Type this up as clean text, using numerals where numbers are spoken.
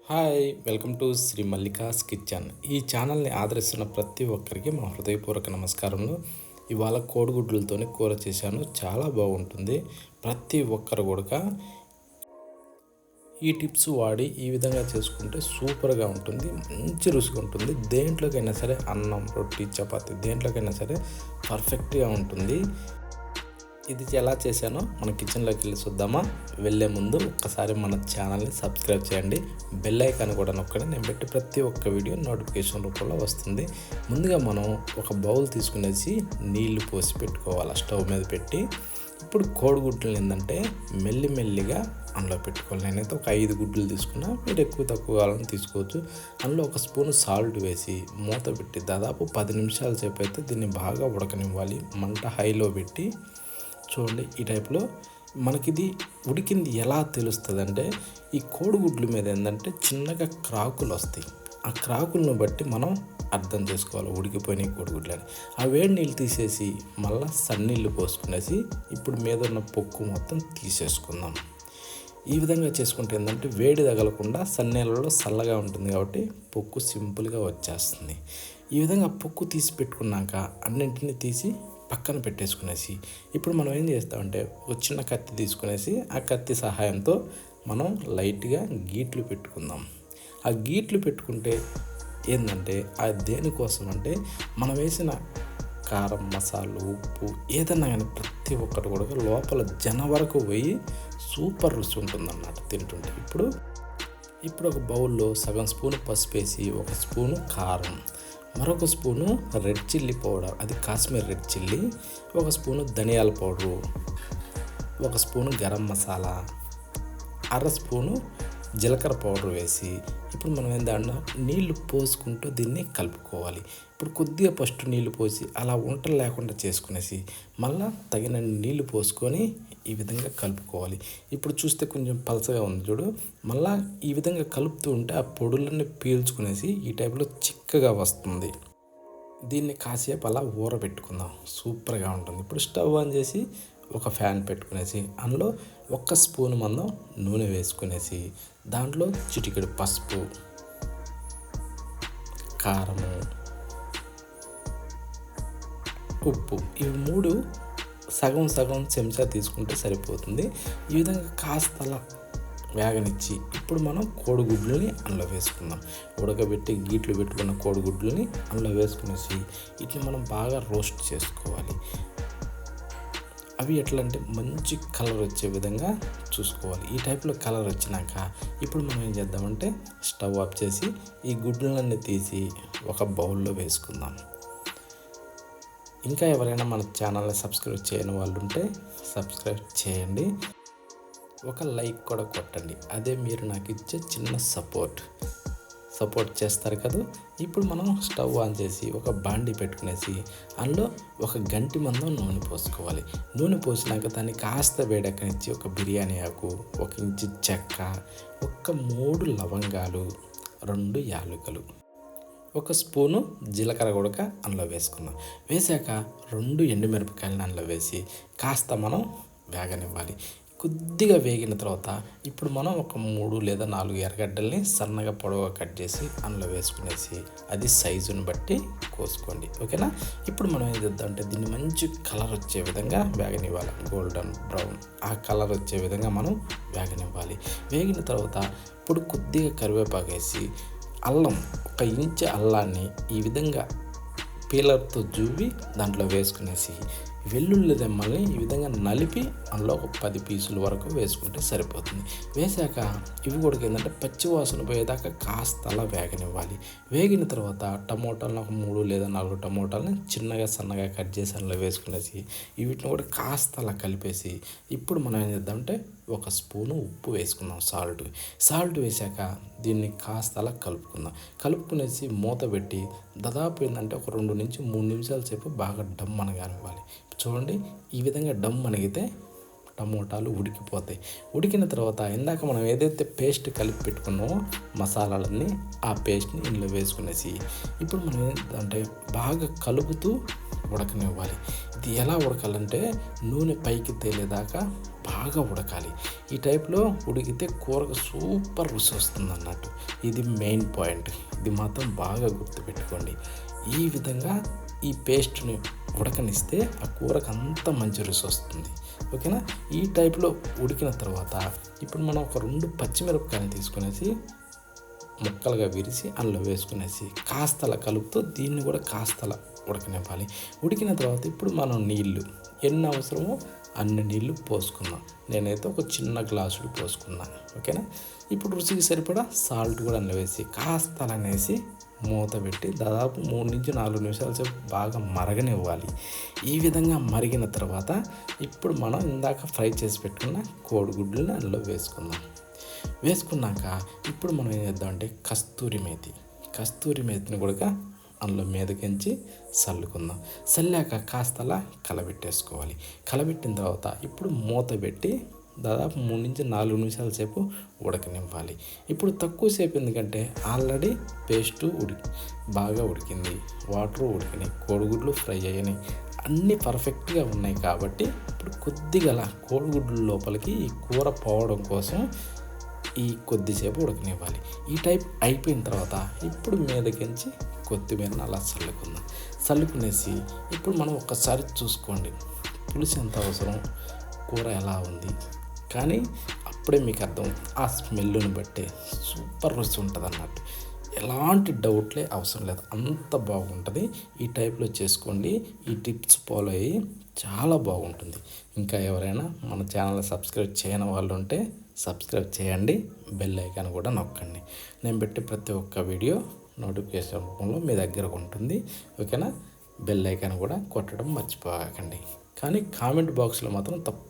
Hi welcome to Shri Mallika's kitchen. ఈ ఛానల్ని ఆదరిస్తున్న ప్రతి ఒక్కరికి మా హృదయపూర్వక నమస్కారములు. ఇవాళ కోడిగుడ్లతోనే కూర చేశాను, చాలా బాగుంటుంది. ప్రతి ఒక్కరు కూడా ఈ టిప్స్ వాడి ఈ విధంగా చేసుకుంటే సూపర్గా ఉంటుంది, మంచి రుచిగా ఉంటుంది. దేంట్లోకైనా సరే, అన్నం, రొట్టి, చపాతి దేంట్లోకైనా సరే పర్ఫెక్ట్గా ఉంటుంది. ఇది ఎలా చేశానో మన కిచెన్లోకి వెళ్ళి చూద్దామా? వెళ్ళే ముందు ఒక్కసారి మన ఛానల్ని సబ్స్క్రైబ్ చేయండి, బెల్ ఐకాన్ కూడా నొక్కండి. నేను పెట్టి ప్రతి ఒక్క వీడియో నోటిఫికేషన్ రూపంలో వస్తుంది. ముందుగా మనం ఒక బౌల్ తీసుకునేసి నీళ్లు పోసి పెట్టుకోవాలి స్టవ్ మీద పెట్టి. ఇప్పుడు కోడిగుడ్లు ఏంటంటే మెల్లిమెల్లిగా అందులో పెట్టుకోవాలి. నేనైతే ఒక 5 గుడ్లు తీసుకున్నా, మీరు ఎక్కువ తక్కువ కావాలని తీసుకోవచ్చు. అందులో ఒక స్పూన్ సాల్ట్ వేసి మూత పెట్టి దాదాపు 10 నిమిషాల సేపు అయితే దీన్ని బాగా ఉడకనివ్వాలి. మంట హైలో పెట్టి చూడండి. ఈ టైప్లో మనకిది ఉడికింది ఎలా తెలుస్తుంది అంటే, ఈ కోడిగుడ్ల మీద ఏంటంటే చిన్నగా క్రాకులు వస్తాయి. ఆ క్రాకులను బట్టి మనం అర్థం చేసుకోవాలి ఉడికిపోయిన కోడిగుడ్లు అని. ఆ వేడి నీళ్ళు తీసేసి మళ్ళీ సన్నీళ్ళు పోసుకునేసి ఇప్పుడు మీద ఉన్న పొక్కు మొత్తం తీసేసుకుందాం. ఈ విధంగా చేసుకుంటే ఏంటంటే వేడి తగలకుండా సన్నీళ్ళలో చల్లగా ఉంటుంది కాబట్టి పొక్కు సింపుల్గా వచ్చేస్తుంది. ఈ విధంగా పొక్కు తీసి పెట్టుకున్నాక అన్నింటినీ తీసి పక్కన పెట్టేసుకునేసి ఇప్పుడు మనం ఏం చేస్తామంటే ఒక చిన్న కత్తి తీసుకునేసి ఆ కత్తి సహాయంతో మనం లైట్గా గీట్లు పెట్టుకుందాం. ఆ గీట్లు పెట్టుకుంటే ఏంటంటే దేనికోసం అంటే మనం వేసిన కారం, మసాలా, ఉప్పు ఏదన్నా కానీ ప్రతి ఒక్కటి కూడా లోపల వరకు పోయి సూపర్ రుచి ఉంటుందన్నమాట తింటుంటే. ఇప్పుడు ఒక బౌల్లో సగం స్పూను పసుపు వేసి, ఒక స్పూను కారం, మరొక స్పూను రెడ్ చిల్లీ పౌడర్, అది కాశ్మీర్ రెడ్ చిల్లీ, ఒక స్పూను ధనియాల పౌడరు, ఒక స్పూను గరం మసాలా, అర స్పూను జీలకర్ర పౌడర్ వేసి ఇప్పుడు మనం ఏంటంటే నీళ్లు పోసుకుంటూ దీన్ని కలుపుకోవాలి. ఇప్పుడు కొద్దిగా ఫస్ట్ నీళ్లు పోసి అలా వంటలు లేకుండా చేసుకునేసి మళ్ళీ తగిన నీళ్లు పోసుకొని ఈ విధంగా కలుపుకోవాలి. ఇప్పుడు చూస్తే కొంచెం పలచగా ఉంది చూడు. మళ్ళీ ఈ విధంగా కలుపుతూ ఉంటే ఆ పొడులన్నీ పీల్చుకునేసి ఈ టైప్లో చిక్కగా వస్తుంది. దీన్ని కాసేపు అలా ఊరబెట్టుకుందాం, సూపర్గా ఉంటుంది. ఇప్పుడు స్టవ్ ఆన్ చేసి ఒక ఫ్యాన్ పెట్టుకునేసి అందులో 1 స్పూన్ మందం నూనె వేసుకునేసి దాంట్లో చిటికెడు పసుపు, కారము, ఉప్పు, ఇవి 3 సగం సగం చెంచా తీసుకుంటే సరిపోతుంది. ఈ విధంగా కాస్త అలా వేగనిచ్చి ఇప్పుడు మనం కోడిగుడ్లని అందులో వేసుకుందాం. ఉడకబెట్టి గీట్లు పెట్టుకున్న కోడిగుడ్లని అందులో వేసుకునేసి ఇట్లా మనం బాగా రోస్ట్ చేసుకోవాలి. అవి ఎట్లా అంటే మంచి కలర్ వచ్చే విధంగా చూసుకోవాలి. ఈ టైప్లో కలర్ వచ్చినాక ఇప్పుడు మనం ఏం చేద్దామంటే స్టవ్ ఆఫ్ చేసి ఈ గుడ్లన్నీ తీసి ఒక బౌల్లో వేసుకుందాం. ఇంకా ఎవరైనా మన ఛానల్ని సబ్స్క్రైబ్ చేయని వాళ్ళు ఉంటే సబ్స్క్రైబ్ చేయండి, ఒక లైక్ కూడా కొట్టండి. అదే మీరు నాకు ఇచ్చే చిన్న సపోర్ట్ చేస్తారు కదా. ఇప్పుడు మనం స్టవ్ ఆన్ చేసి ఒక బాండీ పెట్టుకునేసి అందులో ఒక గంటి మందం నూనె పోసుకోవాలి. నూనె పోసినాక దాన్ని కాస్త వేడెక్కనిచ్చి ఒక బిర్యానీ ఆకు, 1 ఇంచు చెక్క, ఒక 3 లవంగాలు, 2 యాలకులు, 1 స్పూను జీలకర్ర కూడా అందులో వేసుకున్నాం. వేసాక 2 ఎండుమిరపకాయలను అందులో వేసి కాస్త మనం వేగనివ్వాలి. కొద్దిగా వేగిన తర్వాత ఇప్పుడు మనం ఒక 3 లేదా 4 ఎర్రగడ్డల్ని సన్నగా పొడవుగా కట్ చేసి అందులో వేసుకునేసి అది సైజుని బట్టి కోసుకోండి, ఓకేనా. ఇప్పుడు మనం ఏం చేద్దామంటే దీన్ని మంచి కలర్ వచ్చే విధంగా వేగనివ్వాలి. గోల్డెన్ బ్రౌన్ ఆ కలర్ వచ్చే విధంగా మనం వేగనివ్వాలి. వేగిన తర్వాత ఇప్పుడు కొద్దిగా కరివేపాకు వేసి అల్లం, 1 ఇంచు అల్లాన్ని ఈ విధంగా పీలర్తో జూవి దాంట్లో వేసుకునేసి వెల్లుల్లి రెమ్మల్ని ఈ విధంగా నలిపి అందులో ఒక 10 పీసుల వరకు వేసుకుంటే సరిపోతుంది. వేసాక ఇవి కూడా ఏంటంటే పచ్చివాసన పోయేదాకా కాస్త అలా వేగనివ్వాలి. వేగిన తర్వాత టమోటాలను ఒక 3 లేదా 4 టమోటాలని చిన్నగా సన్నగా కట్ చేసి అందులో వేసుకునేసి వీటిని కూడా కాస్త అలా కలిపేసి ఇప్పుడు మనం ఏం చేద్దామంటే 1 స్పూను ఉప్పు వేసుకుందాం, సాల్ట్ వేసాక దీన్ని కాస్త అలా కలుపుకునేసి మూత పెట్టి దాదాపు ఏంటంటే ఒక 2 నుంచి 3 నిమిషాల సేపు బాగా డమ్ అనగానివ్వాలి. చూడండి, ఈ విధంగా డమ్ అనిగితే టమోటాలు ఉడికిపోతాయి. ఉడికిన తర్వాత ఇందాక మనం ఏదైతే పేస్ట్ కలిపి పెట్టుకున్నామో మసాలాలన్నీ ఆ పేస్ట్ని ఇందులో వేసుకునేసి ఇప్పుడు మనం ఏంటంటే బాగా కలుపుతూ ఉడకనివ్వాలి. ఇది ఎలా ఉడకాలంటే నూనె పైకి తేలేదాకా బాగా ఉడకాలి. ఈ టైప్లో ఉడికితే కూరకు సూపర్ రుచి వస్తుంది అన్నట్టు. ఇది మెయిన్ పాయింట్. ఇది మాత్రం బాగా గుర్తుపెట్టుకోండి. ఈ విధంగా ఈ పేస్ట్ని ఉడకనిస్తే ఆ కూరకు అంత మంచి రుచి వస్తుంది. ఓకేనా. ఈ టైప్లో ఉడికిన తర్వాత ఇప్పుడు మనం ఒక 2 పచ్చిమిరపకాయలు తీసుకునేసి ముక్కలుగా విరిచి అందులో వేసుకునేసి కాస్తలా కలుపుతూ దీన్ని కూడా కాస్తలా ఉడకనివ్వాలి. ఉడికిన తర్వాత ఇప్పుడు మనం నీళ్ళు ఎన్ని అవసరమో అన్ని నీళ్ళు పోసుకుందాం. నేనైతే ఒక చిన్న గ్లాసుడు పోసుకున్నాను. ఓకేనా. ఇప్పుడు రుచికి సరిపడా సాల్ట్ కూడా అందులో వేసి కాస్తలనేసి మూత పెట్టి దాదాపు 3 నుంచి 4 నిమిషాల సేపు బాగా మరగనివ్వాలి. ఈ విధంగా మరిగిన తర్వాత ఇప్పుడు మనం ఇందాక ఫ్రై చేసి పెట్టుకున్న కోడిగుడ్లను అందులో వేసుకుందాం. వేసుకున్నాక ఇప్పుడు మనం ఏం చేద్దామంటే కస్తూరి మేతిని కూడా అందులో మీదకించి చల్లుకుందాం. చల్లాక కాస్తలా కలబెట్టేసుకోవాలి. కలబెట్టిన తర్వాత ఇప్పుడు మూత పెట్టి దాదాపు 3 నుంచి 4 నిమిషాల సేపు ఉడకనివ్వాలి. ఇప్పుడు తక్కువసేపు ఎందుకంటే ఆల్రెడీ పేస్టు బాగా ఉడికింది, వాటర్ ఉడికినాయి, కోడిగుడ్లు ఫ్రై అయ్యాయి, అన్నీ పర్ఫెక్ట్గా ఉన్నాయి. కాబట్టి ఇప్పుడు కొద్దిగా కోడిగుడ్ల లోపలికి ఈ కూర పోవడం కోసం ఈ కొద్దిసేపు ఉడకనివ్వాలి. ఈ టైప్ అయిపోయిన తర్వాత ఇప్పుడు మీదకించి కొత్తిమీరని అలా చల్లుకునేసి ఇప్పుడు మనం ఒక్కసారి చూసుకోండి పులుసు ఎంత అవసరం, కూర ఎలా ఉంది. కానీ అప్పుడే మీకు అర్థం, ఆ స్మెల్ని బట్టే సూపర్ రుచి ఉంటుంది అన్నట్టు. ఎలాంటి డౌట్లే అవసరం లేదు, అంత బాగుంటుంది. ఈ టైప్లో చేసుకోండి. ఈ టిప్స్ ఫాలో అయ్యి చాలా బాగుంటుంది. ఇంకా ఎవరైనా మన ఛానల్ సబ్స్క్రైబ్ చేయని వాళ్ళు ఉంటే సబ్స్క్రైబ్ చేయండి, బెల్ ఐకాన్ కూడా నొక్కండి. నేను పెట్టే ప్రతి ఒక్క వీడియో నోటిఫికేషన్ రూపంలో మీ దగ్గర ఉంటుంది. ఓకేనా. బెల్ ఐకాన్ కూడా కొట్టడం మర్చిపోకండి. కానీ కామెంట్ బాక్స్లో మాత్రం తప్ప